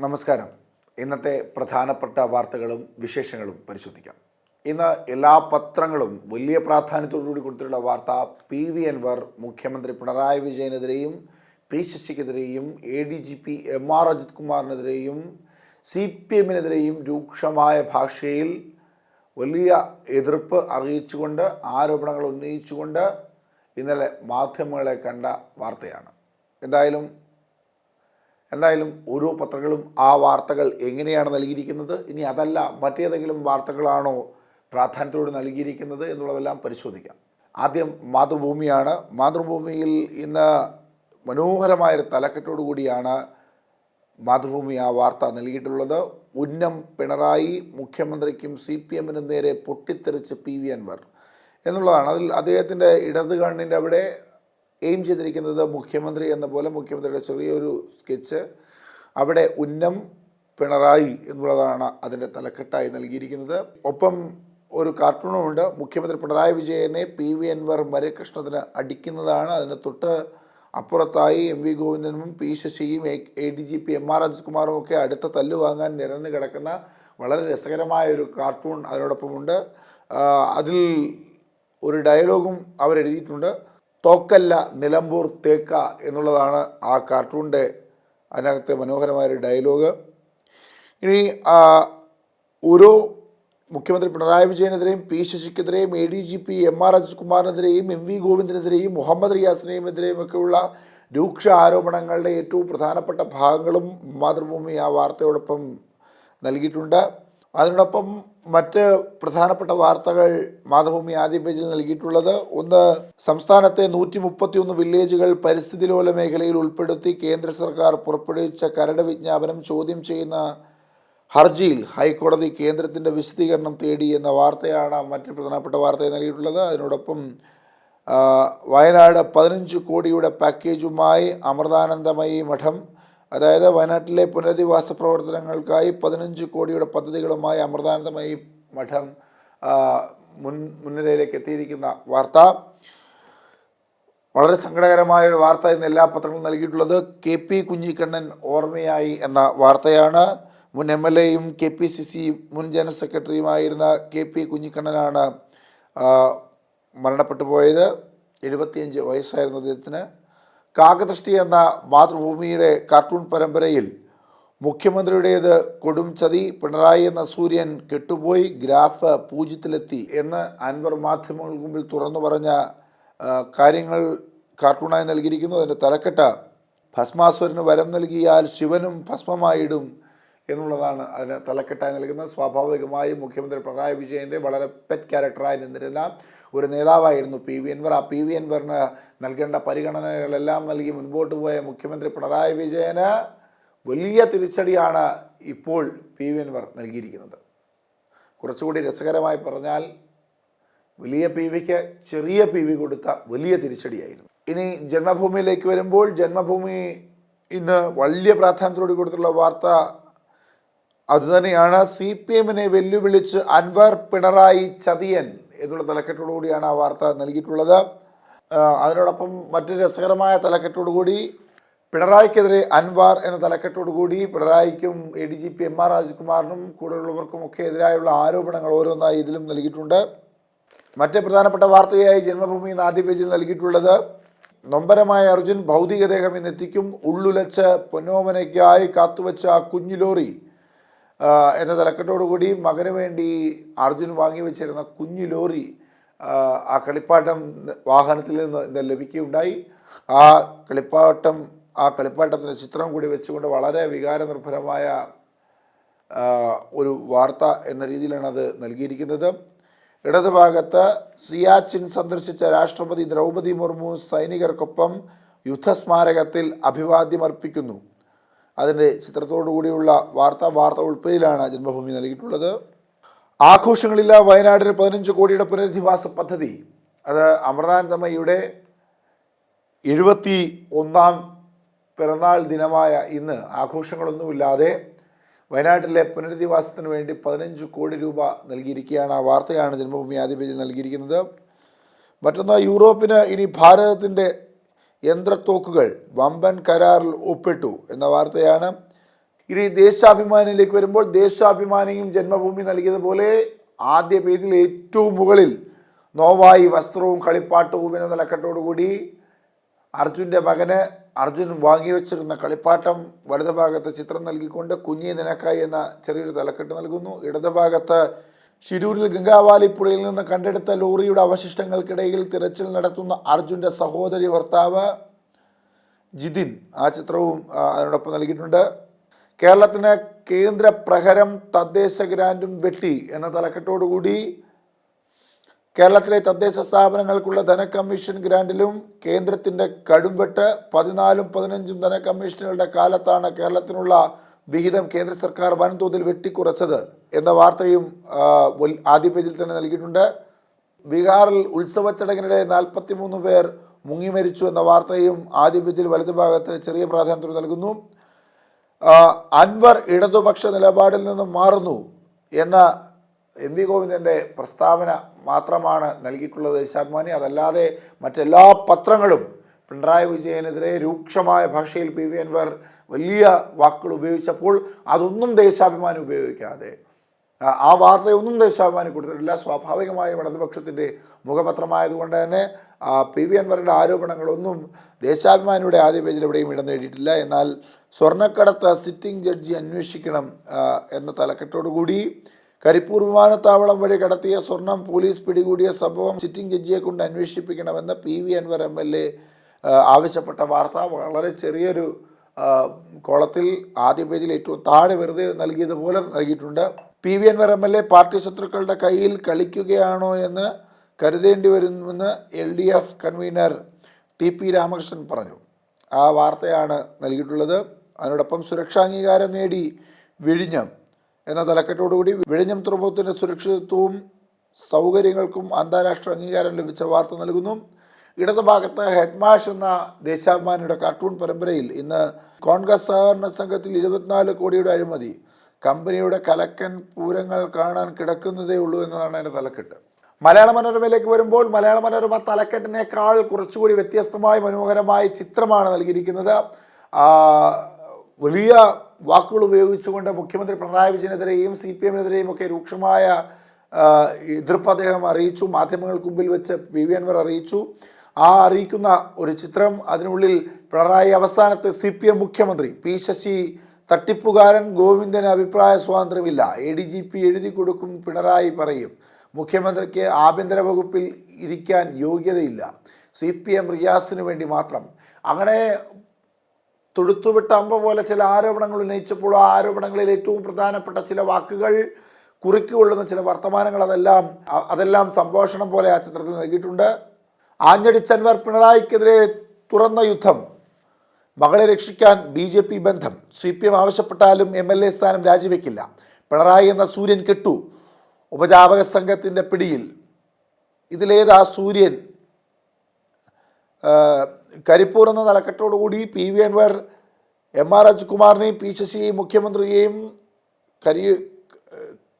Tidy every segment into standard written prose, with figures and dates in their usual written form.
നമസ്കാരം. ഇന്നത്തെ പ്രധാനപ്പെട്ട വാർത്തകളും വിശേഷങ്ങളും പരിശോധിക്കാം. ഇന്ന് എല്ലാ പത്രങ്ങളും വലിയ പ്രാധാന്യത്തോടുകൂടി കൊടുത്തിട്ടുള്ള വാർത്ത PV അൻവർ മുഖ്യമന്ത്രി പിണറായി വിജയനെതിരെയും പി ശശിക്കെതിരെയും ADGP MR അജിത് കുമാറിനെതിരെയും CPM-നെതിരെയും രൂക്ഷമായ ഭാഷയിൽ വലിയ എതിർപ്പ് അറിയിച്ചുകൊണ്ട് ആരോപണങ്ങൾ ഉന്നയിച്ചുകൊണ്ട് ഇന്നലെ മാധ്യമങ്ങളെ കണ്ട വാർത്തയാണ്. എന്തായാലും ഓരോ പത്രങ്ങളും ആ വാർത്തകൾ എങ്ങനെയാണ് നൽകിയിരിക്കുന്നത്, ഇനി അതല്ല മറ്റേതെങ്കിലും വാർത്തകളാണോ പ്രാധാന്യത്തോട് നൽകിയിരിക്കുന്നത് എന്നുള്ളതെല്ലാം പരിശോധിക്കാം. ആദ്യം മാതൃഭൂമിയാണ്. മാതൃഭൂമിയിൽ ഇന്ന് മനോഹരമായൊരു തലക്കെട്ടോടു കൂടിയാണ് മാതൃഭൂമി ആ വാർത്ത നൽകിയിട്ടുള്ളത്. ഉന്നം പിണറായി, മുഖ്യമന്ത്രിക്കും CPM-നും നേരെ പൊട്ടിത്തെറിച്ച് PV അൻവർ എന്നുള്ളതാണ്. അതിൽ അദ്ദേഹത്തിൻ്റെ ഇടത് കണ്ണിൻ്റെ അവിടെ എയിം ചെയ്തിരിക്കുന്നത് മുഖ്യമന്ത്രി എന്ന പോലെ മുഖ്യമന്ത്രിയുടെ ചെറിയൊരു സ്കെച്ച്, അവിടെ ഉന്നം പിണറായി എന്നുള്ളതാണ് അതിൻ്റെ തലക്കെട്ടായി നൽകിയിരിക്കുന്നത്. ഒപ്പം ഒരു കാർട്ടൂണുമുണ്ട്. മുഖ്യമന്ത്രി പിണറായി വിജയനെ PV അൻവർ മരകഷ്ണത്തിന് അടിക്കുന്നതാണ്. അതിന് തൊട്ട് അപ്പുറത്തായി MV ഗോവിന്ദനും പി ശശിയും ADGP MR അജിത് കുമാറും ഒക്കെ അടുത്ത തല്ല് വാങ്ങാൻ നിരന്ന് കിടക്കുന്ന വളരെ രസകരമായൊരു കാർട്ടൂൺ അതിനോടൊപ്പമുണ്ട്. അതിൽ ഒരു ഡയലോഗും അവരെഴുതിയിട്ടുണ്ട്. തോക്കല്ല നിലമ്പൂർ തേക്ക എന്നുള്ളതാണ് ആ കാർട്ടൂണിൻ്റെ അതിനകത്തെ മനോഹരമായൊരു ഡയലോഗ്. ഇനി ഓരോ മുഖ്യമന്ത്രി പിണറായി വിജയനെതിരെയും പി ശശിക്കെതിരെയും ADGP MR അജിത് കുമാറിനെതിരെയും MV ഗോവിന്ദനെതിരെയും മുഹമ്മദ് റിയാസിനെതിരെയും ഒക്കെയുള്ള രൂക്ഷ ആരോപണങ്ങളുടെ ഏറ്റവും പ്രധാനപ്പെട്ട ഭാഗങ്ങളും മാതൃഭൂമി ആ വാർത്തയോടൊപ്പം നൽകിയിട്ടുണ്ട്. അതിനോടൊപ്പം മറ്റ് പ്രധാനപ്പെട്ട വാർത്തകൾ മാതൃഭൂമി ആദ്യ പേജിൽ നൽകിയിട്ടുള്ളത്: ഒന്ന്, സംസ്ഥാനത്തെ 131 വില്ലേജുകൾ പരിസ്ഥിതിലോല മേഖലയിൽ ഉൾപ്പെടുത്തി കേന്ദ്ര സർക്കാർ പുറപ്പെടുവിച്ച കരട് വിജ്ഞാപനം ചോദ്യം ചെയ്യുന്ന ഹർജിയിൽ ഹൈക്കോടതി കേന്ദ്രത്തിൻ്റെ വിശദീകരണം തേടി എന്ന വാർത്തയാണ് മറ്റ് പ്രധാനപ്പെട്ട വാർത്തയായി നൽകിയിട്ടുള്ളത്. അതിനോടൊപ്പം വയനാട് 15 കോടിയുടെ പാക്കേജുമായി അമൃതാനന്ദമയി മഠം, അതായത് വയനാട്ടിലെ പുനരധിവാസ പ്രവർത്തനങ്ങൾക്കായി 15 കോടിയുടെ പദ്ധതികളുമായി അമൃതാനന്ദമയി മഠം മുൻനിരയിലേക്ക് എത്തിയിരിക്കുന്ന വാർത്ത. വളരെ സങ്കടകരമായൊരു വാർത്ത ഇന്ന് എല്ലാ പത്രങ്ങളും നൽകിയിട്ടുള്ളത് KP കുഞ്ഞിക്കണ്ണൻ ഓർമ്മയായി എന്ന വാർത്തയാണ്. മുൻ MLA-യും KPCC മുൻ ജനറൽ സെക്രട്ടറിയുമായിരുന്ന KP കുഞ്ഞിക്കണ്ണനാണ് മരണപ്പെട്ടു പോയത്. 75 വയസ്സായിരുന്നു അദ്ദേഹത്തിന്. കാകദൃഷ്ടി എന്ന മാതൃഭൂമിയുടെ കാർട്ടൂൺ പരമ്പരയിൽ മുഖ്യമന്ത്രിയുടേത് കൊടും ചതി, പിണറായി എന്ന സൂര്യൻ കെട്ടുപോയി, ഗ്രാഫ് 0-ലെത്തി എന്ന് അൻവർ മാധ്യമങ്ങൾക്ക് മുമ്പിൽ തുറന്നു പറഞ്ഞ കാര്യങ്ങൾ കാർട്ടൂണായി നൽകിയിരിക്കുന്നു. അതിൻ്റെ തലക്കെട്ട് ഭസ്മാസുരന് വരം നൽകിയാൽ ശിവനും ഭസ്മമായിടും എന്നുള്ളതാണ് അതിന് തലക്കെട്ടായി നൽകുന്നത്. സ്വാഭാവികമായും മുഖ്യമന്ത്രി പിണറായി വിജയൻ്റെ വളരെ പെറ്റ് ക്യാരക്ടറായി നിന്നിരുന്ന ഒരു നേതാവായിരുന്നു PV അൻവർ. ആ PV അൻവറിന് നൽകേണ്ട പരിഗണനകളെല്ലാം നൽകി മുൻപോട്ട് പോയ മുഖ്യമന്ത്രി പിണറായി വിജയന് വലിയ തിരിച്ചടിയാണ് ഇപ്പോൾ PV അൻവർ നൽകിയിരിക്കുന്നത്. കുറച്ചുകൂടി രസകരമായി പറഞ്ഞാൽ വലിയ PVക്ക് ചെറിയ PV കൊടുത്ത വലിയ തിരിച്ചടിയായിരുന്നു. ഇനി ജന്മഭൂമിയിലേക്ക് വരുമ്പോൾ, ജന്മഭൂമി ഇന്ന് വലിയ പ്രാധാന്യത്തോടെ കൊടുത്തുള്ള വാർത്ത അതുതന്നെയാണ്. CPM-നെ വെല്ലുവിളിച്ച് അൻവർ, പിണറായി ചതിയൻ എന്നുള്ള തലക്കെട്ടോടുകൂടിയാണ് ആ വാർത്ത നൽകിയിട്ടുള്ളത്. അതിനോടൊപ്പം മറ്റൊരു രസകരമായ തലക്കെട്ടോടുകൂടി പിണറായിക്കെതിരെ അൻവർ എന്ന തലക്കെട്ടോടുകൂടി പിണറായിക്കും ADGP MR അജിത് കുമാറിനും കൂടെയുള്ളവർക്കും ഒക്കെ എതിരായുള്ള ആരോപണങ്ങൾ ഓരോന്നായി ഇതിലും നൽകിയിട്ടുണ്ട്. മറ്റ് പ്രധാനപ്പെട്ട വാർത്തയായി ജന്മഭൂമി ആദ്യ പേജിൽ നൽകിയിട്ടുള്ളത്: നൊമ്പരമായ അർജുൻ ഭൗതികദേഹം ഇന്നെത്തിക്കും, ഉള്ളുലച്ച് പൊന്നോമനയ്ക്കായി കാത്തുവച്ച കുഞ്ഞു ലോറി എന്ന തലക്കെട്ടോടുകൂടി മകന് വേണ്ടി അർജുൻ വാങ്ങി വെച്ചിരുന്ന കുഞ്ഞു ലോറി ആ കളിപ്പാട്ടം വാഹനത്തിൽ നിന്ന് ലഭിക്കുകയുണ്ടായി. ആ കളിപ്പാട്ടത്തിൻ്റെ ചിത്രം കൂടി വെച്ചുകൊണ്ട് വളരെ വികാരനിർഭരമായ ഒരു വാർത്ത എന്ന രീതിയിലാണ് അത് നൽകിയിരിക്കുന്നത്. ഇടതുഭാഗത്ത് സിയാച്ചിൻ സന്ദർശിച്ച രാഷ്ട്രപതി ദ്രൗപദി മുർമു സൈനികർക്കൊപ്പം യുദ്ധസ്മാരകത്തിൽ അഭിവാദ്യമർപ്പിക്കുന്നു. അതിൻ്റെ ചിത്രത്തോടു കൂടിയുള്ള വാർത്ത ഉൾപ്പെടെയാണ് ജന്മഭൂമി നൽകിയിട്ടുള്ളത്. ആഘോഷങ്ങളില്ല വയനാടിന് 15 കോടിയുടെ പുനരധിവാസ പദ്ധതി. അത് അമൃതാനന്ദമയിയുടെ 71ാം പിറന്നാൾ ദിനമായ ഇന്ന് ആഘോഷങ്ങളൊന്നുമില്ലാതെ വയനാട്ടിലെ പുനരധിവാസത്തിന് വേണ്ടി 15 കോടി രൂപ നൽകിയിരിക്കുകയാണ്. ആ വാർത്തയാണ് ജന്മഭൂമി ആദ്യ പേജിൽ നൽകിയിരിക്കുന്നത്. മറ്റൊന്ന്, യൂറോപ്പിന് ഇനി ഭാരതത്തിൻ്റെ യന്ത്രത്തോക്കുകൾ വമ്പൻ കരാറിൽ ഒപ്പിട്ടു എന്ന വാർത്തയാണ്. ഇനി ദേശാഭിമാനിയിലേക്ക് വരുമ്പോൾ ദേശാഭിമാനിയും ജന്മഭൂമി നൽകിയതുപോലെ ആദ്യ പേജിൽ ഏറ്റവും മുകളിൽ നോവായി വസ്ത്രവും കളിപ്പാട്ടവും എന്ന തലക്കെട്ടോടുകൂടി അർജുൻ്റെ മകന് അർജുൻ വാങ്ങിവെച്ചിരുന്ന കളിപ്പാട്ടം വലതുഭാഗത്ത് ചിത്രം നൽകിക്കൊണ്ട് കുഞ്ഞി നിനക്കായി എന്ന ചെറിയൊരു തലക്കെട്ട് നൽകുന്നു. ഇടതുഭാഗത്ത് ഷിരൂരിൽ ഗംഗാവാലി പുഴയിൽ നിന്ന് കണ്ടെടുത്ത ലോറിയുടെ അവശിഷ്ടങ്ങൾക്കിടയിൽ തിരച്ചിൽ നടത്തുന്ന അർജുൻ്റെ സഹോദരി ഭർത്താവ് ജിതിൻ, ആ ചിത്രവും അതിനോടൊപ്പം നൽകിയിട്ടുണ്ട്. കേരളത്തിന് കേന്ദ്ര പ്രഹരം തദ്ദേശ ഗ്രാൻറ്റും വെട്ടി എന്ന തലക്കെട്ടോടുകൂടി കേരളത്തിലെ തദ്ദേശ സ്ഥാപനങ്ങൾക്കുള്ള ധനകമ്മീഷൻ ഗ്രാൻഡിലും കേന്ദ്രത്തിൻ്റെ കടുംവെട്ട് 14-15 ധനകമ്മീഷനുകളുടെ കാലത്താണ് കേരളത്തിനുള്ള വിഹിതം കേന്ദ്ര സർക്കാർ വൻതോതിൽ വെട്ടിക്കുറച്ചത് എന്ന വാർത്തയും ആദ്യ പേജിൽ തന്നെ നൽകിയിട്ടുണ്ട്. ബീഹാറിൽ ഉത്സവ ചടങ്ങിനിടെ 43 പേർ മുങ്ങി മരിച്ചു എന്ന വാർത്തയും ആദ്യ പേജിൽ വലതുഭാഗത്ത് ചെറിയ പ്രാധാന്യം നൽകുന്നു. അൻവർ ഇടതുപക്ഷ നിലപാടിൽ നിന്നും മാറുന്നു എന്ന എം വി ഗോവിന്ദൻ്റെ പ്രസ്താവന മാത്രമാണ് നൽകിയിട്ടുള്ളത് ദേശാഭിമാനി. അതല്ലാതെ മറ്റെല്ലാ പത്രങ്ങളും പിണറായി വിജയനെതിരെ രൂക്ഷമായ ഭാഷയിൽ പി വി അൻവർ വലിയ വാക്കുകൾ ഉപയോഗിച്ചപ്പോൾ അതൊന്നും ദേശാഭിമാനി ഉപയോഗിക്കാതെ, ആ വാർത്തയൊന്നും ദേശാഭിമാനി കൊടുത്തിട്ടില്ല. സ്വാഭാവികമായും ഇടതുപക്ഷത്തിൻ്റെ മുഖപത്രമായതുകൊണ്ട് തന്നെ പി വി അൻവറിൻ്റെ ആരോപണങ്ങളൊന്നും ദേശാഭിമാനിയുടെ ആദ്യ പേജിൽ എവിടെയും ഇടം നേടിയിട്ടില്ല. എന്നാൽ സ്വർണ്ണക്കടത്ത് സിറ്റിംഗ് ജഡ്ജി അന്വേഷിക്കണം എന്ന തലക്കെട്ടോടുകൂടി കരിപ്പൂർ വിമാനത്താവളം വഴി കടത്തിയ സ്വർണം പോലീസ് പിടികൂടിയ സംഭവം സിറ്റിംഗ് ജഡ്ജിയെ കൊണ്ട് അന്വേഷിപ്പിക്കണമെന്ന് പി വി അൻവർ MLA ആവശ്യപ്പെട്ട വാർത്ത വളരെ ചെറിയൊരു കോളത്തിൽ ആദ്യ പേജിൽ ഏറ്റവും താഴെ വെറുതെ നൽകിയതുപോലെ നൽകിയിട്ടുണ്ട്. പി വി അൻവർ MLA പാർട്ടി ശത്രുക്കളുടെ കയ്യിൽ കളിക്കുകയാണോ എന്ന് കരുതേണ്ടി വരുമെന്ന് LDF കൺവീനർ TP രാമകൃഷ്ണൻ പറഞ്ഞു. ആ വാർത്തയാണ് നൽകിയിട്ടുള്ളത്. അതിനോടൊപ്പം സുരക്ഷാംഗീകാരം നേടി വിഴിഞ്ഞം എന്ന തലക്കെട്ടോടുകൂടി വിഴിഞ്ഞം തുറമുഖത്തിൻ്റെ സുരക്ഷിതത്വവും സൗകര്യങ്ങൾക്കും അന്താരാഷ്ട്ര അംഗീകാരം ലഭിച്ച വാർത്ത നൽകുന്നു. ഇടതുഭാഗത്ത് ഹെഡ്മാഷ് എന്ന ദേശാഭിമാനിയുടെ കാർട്ടൂൺ പരമ്പരയിൽ ഇന്ന് കോൺഗ്രസ് സഹകരണ സംഘത്തിൽ 24 കോടിയുടെ അഴിമതി, കമ്പനിയുടെ കലക്കൻ പൂരങ്ങൾ കാണാൻ കിടക്കുന്നതേ ഉള്ളൂ എന്നതാണ് അതിൻ്റെ തലക്കെട്ട്. മലയാള മനോരമയിലേക്ക് വരുമ്പോൾ മലയാള മനോരമ തലക്കെട്ടിനേക്കാൾ കുറച്ചുകൂടി വ്യത്യസ്തമായി മനോഹരമായ ചിത്രമാണ് നൽകിയിരിക്കുന്നത്. വലിയ വാക്കുകൾ ഉപയോഗിച്ചുകൊണ്ട് മുഖ്യമന്ത്രി പിണറായി വിജയനെതിരെയും CPM-നെതിരെയും ഒക്കെ രൂക്ഷമായ എതിർപ്പ് അദ്ദേഹം അറിയിച്ചു. മാധ്യമങ്ങൾക്ക് മുമ്പിൽ വെച്ച് പി വി അൻവർ അറിയിച്ചു. ആ അറിയിക്കുന്ന ഒരു ചിത്രം, അതിനുള്ളിൽ പിണറായി അവസാനത്തെ CPM മുഖ്യമന്ത്രി, P ശശി തട്ടിപ്പുകാരൻ, ഗോവിന്ദന് അഭിപ്രായ സ്വാതന്ത്ര്യമില്ല, ADGP എഴുതി കൊടുക്കും, പിണറായി പറയും, മുഖ്യമന്ത്രിക്ക് ആഭ്യന്തര വകുപ്പിൽ ഇരിക്കാൻ യോഗ്യതയില്ല, CPM റിയാസിന് വേണ്ടി മാത്രം. അങ്ങനെ തൊടുത്തുവിട്ട അമ്പ പോലെ ചില ആരോപണങ്ങൾ ഉന്നയിച്ചപ്പോൾ ആ ആരോപണങ്ങളിൽ ഏറ്റവും പ്രധാനപ്പെട്ട ചില വാക്കുകൾ, കുറിക്കുകൊള്ളുന്ന ചില വർത്തമാനങ്ങൾ അതെല്ലാം സംഭാഷണം പോലെ ആ ചിത്രത്തിൽ നൽകിയിട്ടുണ്ട്. ആഞ്ഞടിച്ചൻവർ പിണറായിക്കെതിരെ തുറന്ന യുദ്ധം, മകളെ രക്ഷിക്കാൻ BJP ബന്ധം, CPM ആവശ്യപ്പെട്ടാലും MLA സ്ഥാനം രാജിവെക്കില്ല, പിണറായി എന്ന സൂര്യൻ കെട്ടു, ഉപജാപക സംഘത്തിൻ്റെ പിടിയിൽ. ഇതിലേതാ സൂര്യൻ? കരിപ്പൂർ എന്ന തലക്കെട്ടോടുകൂടി പി വി അൻവർ MR അജിത്കുമാറിനെയും P ശശിയെയും മുഖ്യമന്ത്രിയെയും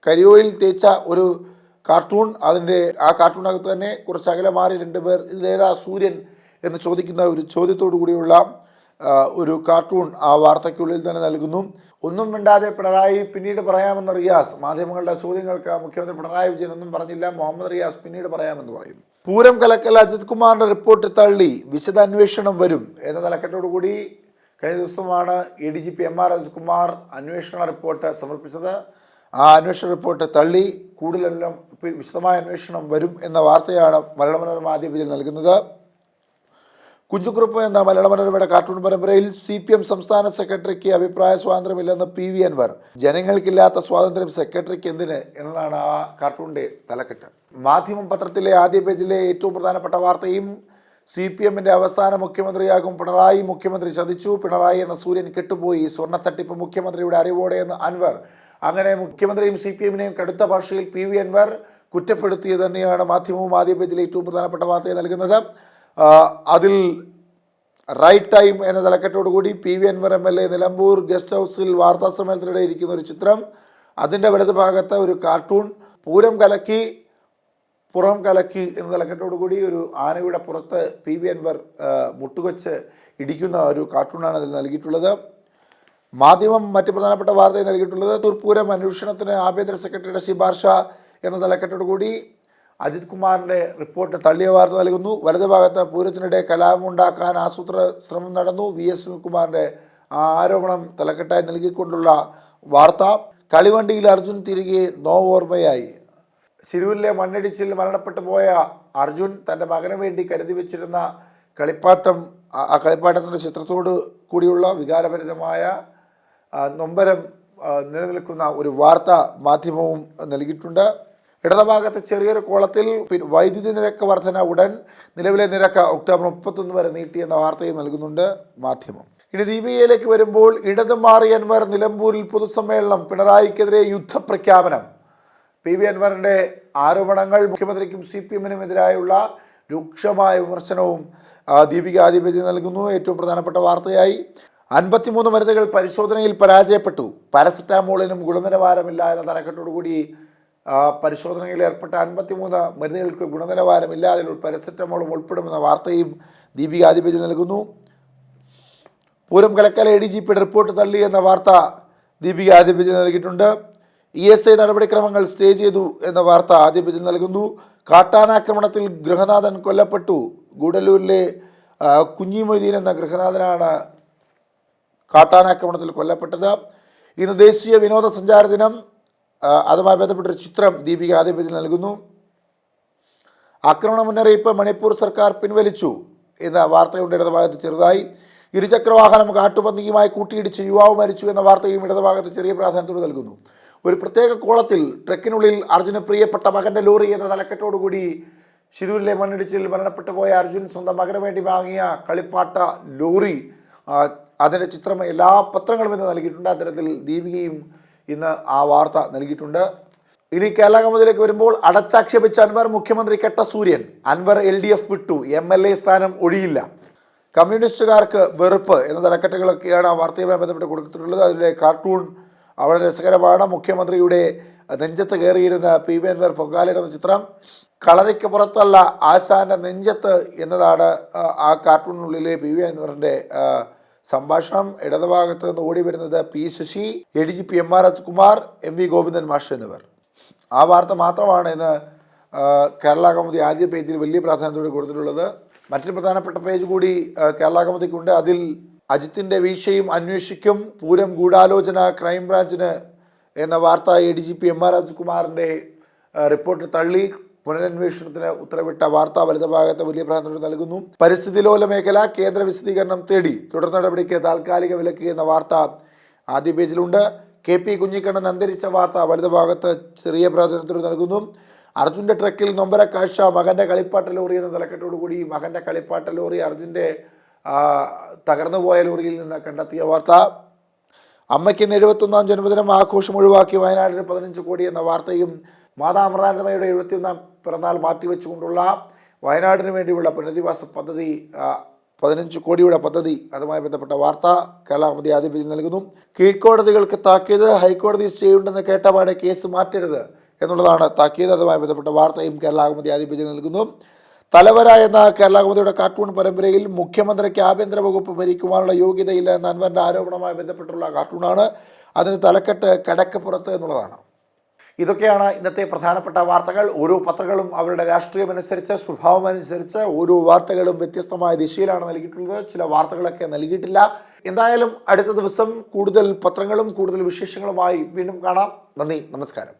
കരിയോയിൽ തേച്ച ഒരു കാർട്ടൂൺ. ആ കാർട്ടൂണിനകത്ത് തന്നെ കുറച്ച് അകലെ മാറി 2 പേർ ഇതിലേതാ സൂര്യൻ എന്ന് ചോദിക്കുന്ന ഒരു ചോദ്യത്തോടു കൂടിയുള്ള ഒരു കാർട്ടൂൺ ആ വാർത്തയ്ക്കുള്ളിൽ തന്നെ നൽകുന്നു. ഒന്നും മിണ്ടാതെ പിണറായി പിന്നീട് പറയാമെന്ന് റിയാസ്. മാധ്യമങ്ങളുടെ ചോദ്യങ്ങൾക്ക് മുഖ്യമന്ത്രി പിണറായി വിജയൻ ഒന്നും പറഞ്ഞില്ല. മുഹമ്മദ് റിയാസ് പിന്നീട് പറയാമെന്ന് പറയുന്നു. പൂരം കലക്കൽ അജിത് കുമാറിൻ്റെ റിപ്പോർട്ട് തള്ളി, വിശദാന്വേഷണം വരും എന്ന തലക്കെട്ടോടുകൂടി കഴിഞ്ഞ ദിവസമാണ് ADGP MR അജിത് കുമാർ അന്വേഷണ റിപ്പോർട്ട് സമർപ്പിച്ചത്. ആ അന്വേഷണ റിപ്പോർട്ട് തള്ളി, കൂടുതലെല്ലാം വിശദമായ അന്വേഷണം വരും എന്ന വാർത്തയാണ് മലയാള മനോരമ ആദ്യ പേജിൽ നൽകുന്നത്. കുഞ്ചുകുറുപ്പ് എന്ന മലയാള മനോരമയുടെ കാർട്ടൂൺ പരമ്പരയിൽ CPM സംസ്ഥാന സെക്രട്ടറിക്ക് അഭിപ്രായ സ്വാതന്ത്ര്യമില്ലെന്ന് പി വി അൻവർ, ജനങ്ങൾക്കില്ലാത്ത സ്വാതന്ത്ര്യം സെക്രട്ടറിക്ക് എന്തിന് എന്നതാണ് ആ കാർട്ടൂണിൻ്റെ തലക്കെട്ട്. മാധ്യമം പത്രത്തിലെ ആദ്യ പേജിലെ ഏറ്റവും പ്രധാനപ്പെട്ട വാർത്തയും CPM-ൻ്റെ അവസാന മുഖ്യമന്ത്രിയാകും പിണറായി, മുഖ്യമന്ത്രി ചതിച്ചു, പിണറായി എന്ന സൂര്യൻ കെട്ടുപോയി, സ്വർണ്ണത്തട്ടിപ്പ് മുഖ്യമന്ത്രിയുടെ അറിവോടെ എന്ന് അൻവർ. അങ്ങനെ മുഖ്യമന്ത്രിയും CPM-നെയും കടുത്ത ഭാഷയിൽ പി വി അൻവർ കുറ്റപ്പെടുത്തിയത് തന്നെയാണ് മാധ്യമവും ആദ്യ പേജിലെ ഏറ്റവും പ്രധാനപ്പെട്ട വാർത്തയെ നൽകുന്നത്. അതിൽ റൈറ്റ് ടൈം എന്ന തലക്കെട്ടോടുകൂടി P V Anvar MLA Nilambur guest ഹൗസിൽ വാർത്താ സമ്മേളനത്തിനിടെ ഇരിക്കുന്ന ഒരു ചിത്രം, അതിൻ്റെ വലത് ഭാഗത്ത് ഒരു കാർട്ടൂൺ, പൂരം കലക്കി പുറം കലക്കി എന്ന തലക്കെട്ടോടുകൂടി ഒരു ആനയുടെ പുറത്ത് പി വി അൻവർ മുട്ടുവച്ച് ഇടിക്കുന്ന ഒരു കാർട്ടൂണാണ് അതിൽ നൽകിയിട്ടുള്ളത്. മാധ്യമം മറ്റ് പ്രധാനപ്പെട്ട വാർത്തയിൽ നൽകിയിട്ടുള്ളത് തൂർപ്പൂരം അന്വേഷണത്തിന് ആഭ്യന്തര സെക്രട്ടറിയുടെ ശുപാർശ എന്ന തലക്കെട്ടോടുകൂടി അജിത് കുമാറിൻ്റെ റിപ്പോർട്ട് തള്ളിയ വാർത്ത നൽകുന്നു. വലതുഭാഗത്ത് പൂരത്തിനിടെ കലാപമുണ്ടാക്കാൻ ആസൂത്ര ശ്രമം നടന്നു. VS സുനിൽകുമാറിൻ്റെ ആരോപണം തലക്കെട്ടായി നൽകിക്കൊണ്ടുള്ള വാർത്ത. കളിവണ്ടിയിൽ അർജുൻ തിരികെ നോവോർമ്മയായി. ശിരൂരിലെ മണ്ണിടിച്ചിൽ മരണപ്പെട്ടു പോയ അർജുൻ തൻ്റെ മകന് വേണ്ടി കരുതി വെച്ചിരുന്ന കളിപ്പാട്ടം, ആ കളിപ്പാട്ടത്തിൻ്റെ ചിത്രത്തോട് കൂടിയുള്ള വികാരഭരിതമായ നൊമ്പരം നിലനിൽക്കുന്ന ഒരു വാർത്ത മാധ്യമവും നൽകിയിട്ടുണ്ട്. ഇടതുഭാഗത്ത് ചെറിയൊരു കോളത്തിൽ വൈദ്യുതി നിരക്ക് വർധന ഉടൻ, നിലവിലെ നിരക്ക് ഒക്ടോബർ 31 വരെ നീട്ടിയെന്ന വാർത്തയും നൽകുന്നുണ്ട് മാധ്യമം. ഇനി ദീപികയിലേക്ക് വരുമ്പോൾ ഇടതു മാറി അൻവർ നിലമ്പൂരിൽ പൊതുസമ്മേളനം, പിണറായിക്കെതിരെ യുദ്ധപ്രഖ്യാപനം. PV അൻവറിൻ്റെ ആരോപണങ്ങൾ, മുഖ്യമന്ത്രിക്കും CPM-നും എതിരായുള്ള രൂക്ഷമായ വിമർശനവും ദീപിക ആധിപത്യം നൽകുന്നു. ഏറ്റവും പ്രധാനപ്പെട്ട വാർത്തയായി 53 മരുന്നുകൾ പരിശോധനയിൽ പരാജയപ്പെട്ടു. പാരസെറ്റാമോളിനും ഗുണനിലവാരമില്ല എന്ന തലക്കെട്ടോടുകൂടി പരിശോധനയിൽ ഏർപ്പെട്ട 53 മരുന്നുകൾക്ക് ഗുണനിലവാരമില്ല, അതിൽ പാരസെറ്റമോളും ഉൾപ്പെടുമെന്ന വാർത്തയും ദീപിക ആധിപത്യം നൽകുന്നു. പൂരം കലക്കൽ ADGPയുടെ റിപ്പോർട്ട് തള്ളി എന്ന വാർത്ത ദീപിക ആധിപത്യം നൽകിയിട്ടുണ്ട്. ESI നടപടിക്രമങ്ങൾ സ്റ്റേ ചെയ്തു എന്ന വാർത്ത ആധിപത്യം നൽകുന്നു. കാട്ടാനാക്രമണത്തിൽ ഗൃഹനാഥൻ കൊല്ലപ്പെട്ടു. ഗൂഡല്ലൂരിലെ കുഞ്ഞി മൊയ്തീൻ എന്ന ഗൃഹനാഥനാണ് കാട്ടാനാക്രമണത്തിൽ കൊല്ലപ്പെട്ടത്. ഇന്ന് ദേശീയ വിനോദസഞ്ചാര ദിനം, അതുമായി ബന്ധപ്പെട്ടൊരു ചിത്രം ദീപിക ആധിപത്യം നൽകുന്നു. ആക്രമണ മുന്നറിയിപ്പ് മണിപ്പൂർ സർക്കാർ പിൻവലിച്ചു എന്ന വാർത്തയുണ്ട് ഇടതുഭാഗത്ത് ചെറുതായി. ഇരുചക്രവാഹനം കാട്ടുപന്നിയുമായി കൂട്ടിയിടിച്ച് യുവാവ് മരിച്ചു എന്ന വാർത്തയും ഇടതുഭാഗത്ത് ചെറിയ പ്രാധാന്യത്തോട് നൽകുന്നു. ഒരു പ്രത്യേക കോളത്തിൽ ട്രക്കിനുള്ളിൽ അർജുന് പ്രിയപ്പെട്ട മകൻ്റെ ലോറി എന്ന തലക്കെട്ടോടുകൂടി ശിരൂരിലെ മണ്ണിടിച്ചിൽ മരണപ്പെട്ടു പോയ അർജുൻ സ്വന്തം മകന് വേണ്ടി വാങ്ങിയ കളിപ്പാട്ട ലോറി, അതിൻ്റെ ചിത്രം എല്ലാ പത്രങ്ങളും ഇന്ന് നൽകിയിട്ടുണ്ട്. അത്തരത്തിൽ ദീപികയും ഇന്ന് ആ വാർത്ത നൽകിയിട്ടുണ്ട്. ഇനി കേരള കൗമുദിയിലേക്ക് വരുമ്പോൾ അടച്ചാക്ഷേപിച്ച അൻവർ മുഖ്യമന്ത്രി കെട്ട സൂര്യൻ. അൻവർ LDF വിട്ടു, MLA സ്ഥാനം ഒഴിയില്ല. കമ്മ്യൂണിസ്റ്റുകാർക്ക് വെറുപ്പ് എന്ന തലക്കെട്ടുകളൊക്കെയാണ് ആ വാർത്തയുമായി ബന്ധപ്പെട്ട് കൊടുത്തിട്ടുള്ളത്. അതിലെ കാർട്ടൂൺ വളരെ രസകരമാണ്. മുഖ്യമന്ത്രിയുടെ നെഞ്ചത്ത് കയറിയിരുന്ന PV അൻവർ പൊങ്കാലയിടുന്ന ചിത്രം. കളറിക്ക് പുറത്തല്ല ആശാന്റെ നെഞ്ചത്ത് എന്നതാണ് ആ കാർട്ടൂണിനുള്ളിലെ PV അൻവറിൻ്റെ സംഭാഷണം. ഇടതുഭാഗത്ത് നിന്ന് ഓടി വരുന്നത് P Sasi, ADGP MR Rajkumar, MV Govindan മാഷ് എന്നിവർ. ആ വാർത്ത മാത്രമാണ് ഇന്ന് കേരള കൗമുദി ആദ്യ പേജിൽ വലിയ പ്രാധാന്യത്തോടെ കൊടുത്തിട്ടുള്ളത്. മറ്റൊരു പ്രധാനപ്പെട്ട പേജ് കൂടി കേരള കൗമുദിക്കുണ്ട്. അതിൽ അജിത്തിൻ്റെ വീഴ്ചയും അന്വേഷിക്കും, പൂരം ഗൂഢാലോചന ക്രൈംബ്രാഞ്ചിന് എന്ന വാർത്ത. ADGP MR രാജ്കുമാറിൻ്റെ റിപ്പോർട്ട് തള്ളി പുനരന്വേഷണത്തിന് ഉത്തരവിട്ട വാർത്ത വലതുഭാഗത്ത് വലിയ പ്രാധാന്യം നൽകുന്നു. പരിസ്ഥിതി ലോല മേഖല കേന്ദ്ര വിശദീകരണം തേടി, തുടർ നടപടിക്ക് താൽക്കാലിക വിലക്ക് എന്ന വാർത്ത ആദ്യ പേജിലുണ്ട്. KP കുഞ്ഞിക്കണ്ണൻ അന്തരിച്ച വാർത്ത വലതുഭാഗത്ത് ചെറിയ പ്രാധാന്യത്തോട് നൽകുന്നു. അർജുൻ്റെ ട്രക്കിൽ നൊമ്പര കാഴ്ച, മകൻ്റെ കളിപ്പാട്ട ലോറി എന്ന തലക്കെട്ടോടുകൂടി മകൻ്റെ കളിപ്പാട്ട ലോറി അർജുൻ്റെ തകർന്നുപോയ ലോറിയിൽ നിന്ന് കണ്ടെത്തിയ വാർത്ത. അമ്മയ്ക്ക് 71ാം ജന്മദിനം ആഘോഷം ഒഴിവാക്കി വയനാടിന് 15 കോടി എന്ന വാർത്തയും മാതാ അമൃതാനന്ദമയുടെ 71ാം പിറന്നാൾ മാറ്റിവെച്ചുകൊണ്ടുള്ള വയനാടിന് വേണ്ടിയുള്ള പുനരധിവാസ പദ്ധതി 15 കോടിയുടെ പദ്ധതി, അതുമായി ബന്ധപ്പെട്ട വാർത്ത കേരള കൗമുദി ആദ്യ പേജിൽ നൽകുന്നു. കീഴ്ക്കോടതികൾക്ക് താക്കീത്, ഹൈക്കോടതി സ്റ്റേ ഉണ്ടെന്ന് കേട്ടപാടെ കേസ് മാറ്റരുത് എന്നുള്ളതാണ് താക്കീത്. അതുമായി ബന്ധപ്പെട്ട വാർത്തയും കേരള കൗമുദി ആദ്യ പേജിൽ നൽകുന്നു. തലവര എന്ന കേരള കൗമുദിയുടെ കാർട്ടൂൺ പരമ്പരയിൽ മുഖ്യമന്ത്രിക്ക് ആഭ്യന്തര വകുപ്പ് ഭരിക്കുവാനുള്ള യോഗ്യതയില്ല എന്ന അൻവറിൻ്റെ ആരോപണവുമായി ബന്ധപ്പെട്ടുള്ള കാർട്ടൂണാണ്. അതിന് തലക്കെട്ട് കിടക്കപ്പുറത്ത് എന്നുള്ളതാണ്. ഇതൊക്കെയാണ് ഇന്നത്തെ പ്രധാനപ്പെട്ട വാർത്തകൾ. ഓരോ പത്രങ്ങളും അവരുടെ രാഷ്ട്രീയമനുസരിച്ച്, സ്വഭാവമനുസരിച്ച് ഓരോ വാർത്തകളും വ്യത്യസ്തമായ ദിശയിലാണ് നൽകിയിട്ടുള്ളത്. ചില വാർത്തകളൊക്കെ നൽകിയിട്ടില്ല. എന്തായാലും അടുത്ത ദിവസം കൂടുതൽ പത്രങ്ങളും കൂടുതൽ വിശേഷങ്ങളുമായി വീണ്ടും കാണാം. നന്ദി, നമസ്കാരം.